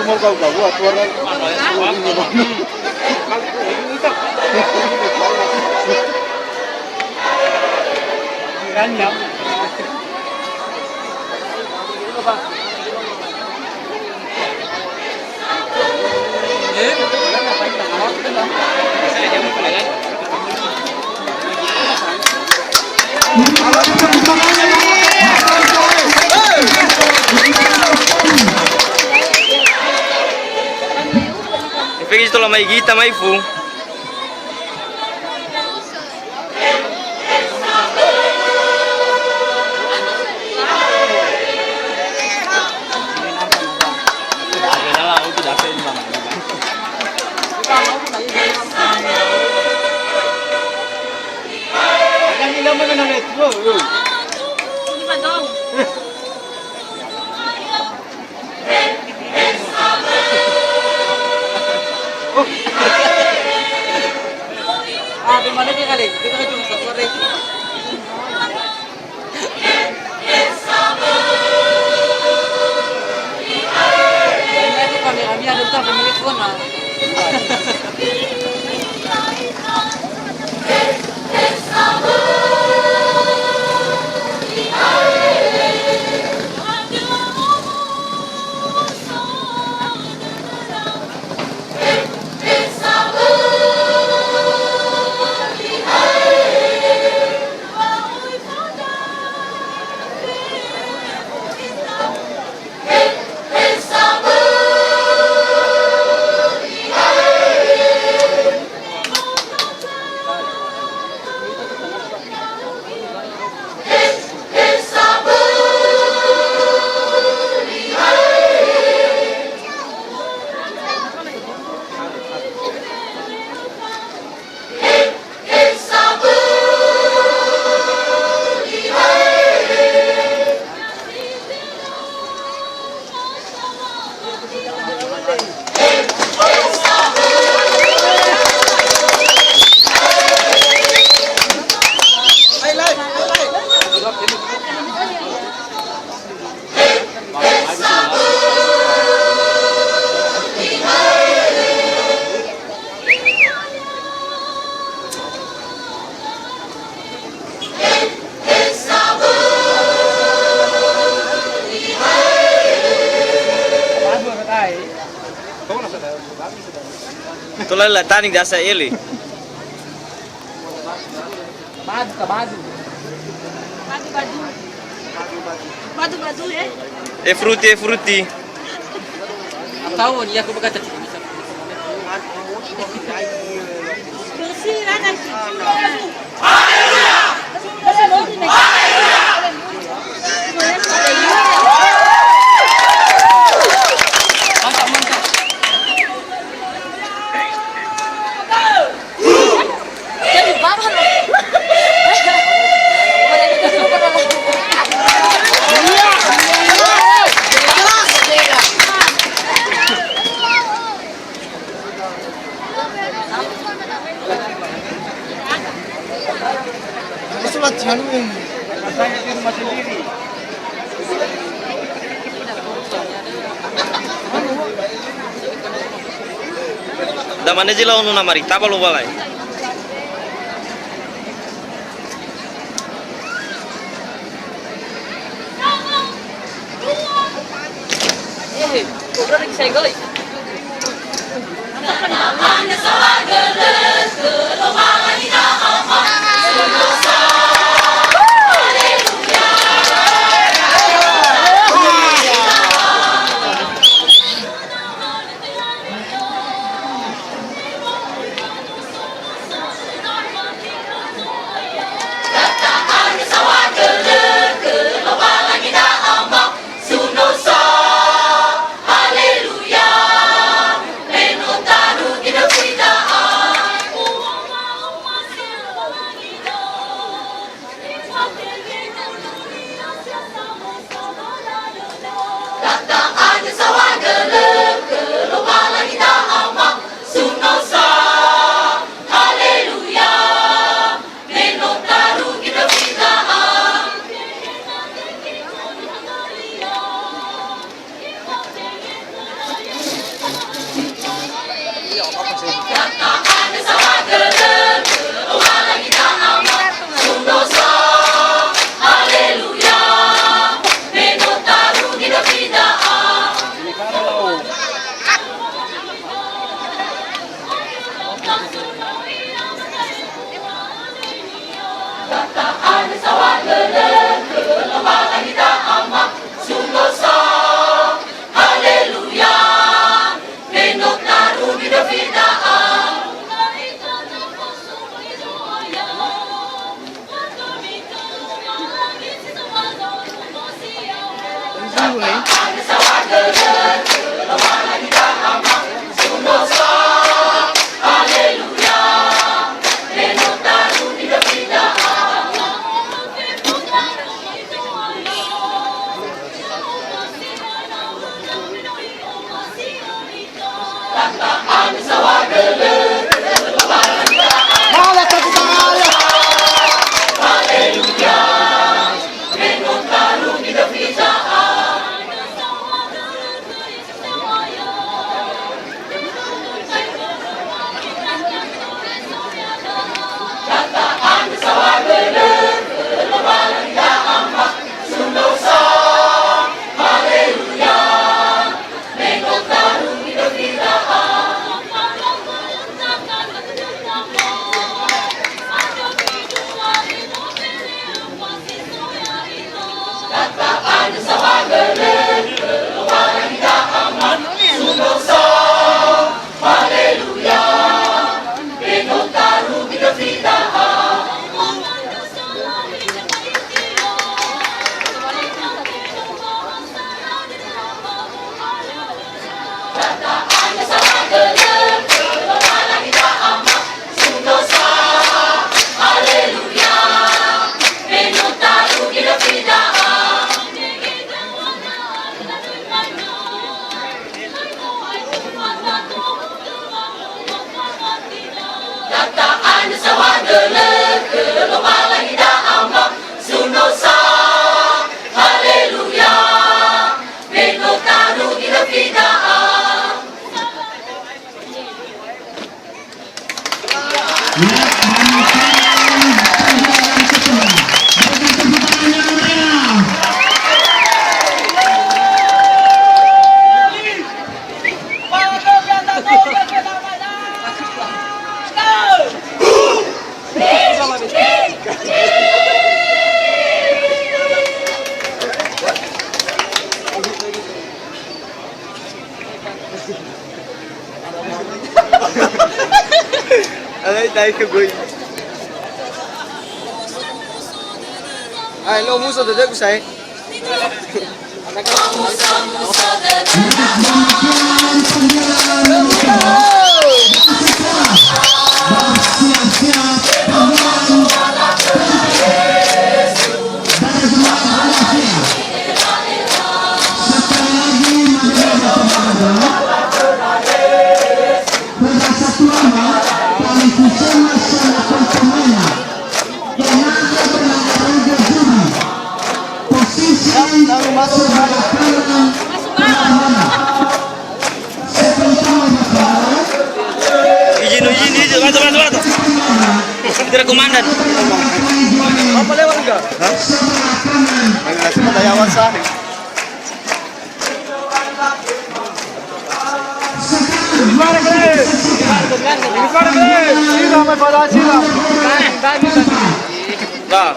mau kau buat orang. Ganyan. Fez tola mai gita mai fu. Di mana dia kali? Kita kan cuma satu hari. Ini aku kami ada tak pemilik zona. Tola la tani dasa ele. Badu ka badu. Badu ya. E frutti. Tahu ni aku berkata Bersih kan. Haleluya. mantap mantap. Jadi bapak loh. Sholat januin. Saya di rumah sendiri. Da mana jila onu na mari tabalo balai. Udah saya goli. Haleluya, menotanu kita Alay, tayo ka boy. Ay, no, muso dada ko say. Izin, batu. Tidak komandan. Apa lewat enggak? Hah? Ang nasa matayawan sa akin. Gimana guys? Gimana guys? Sila may bala sila. Nah.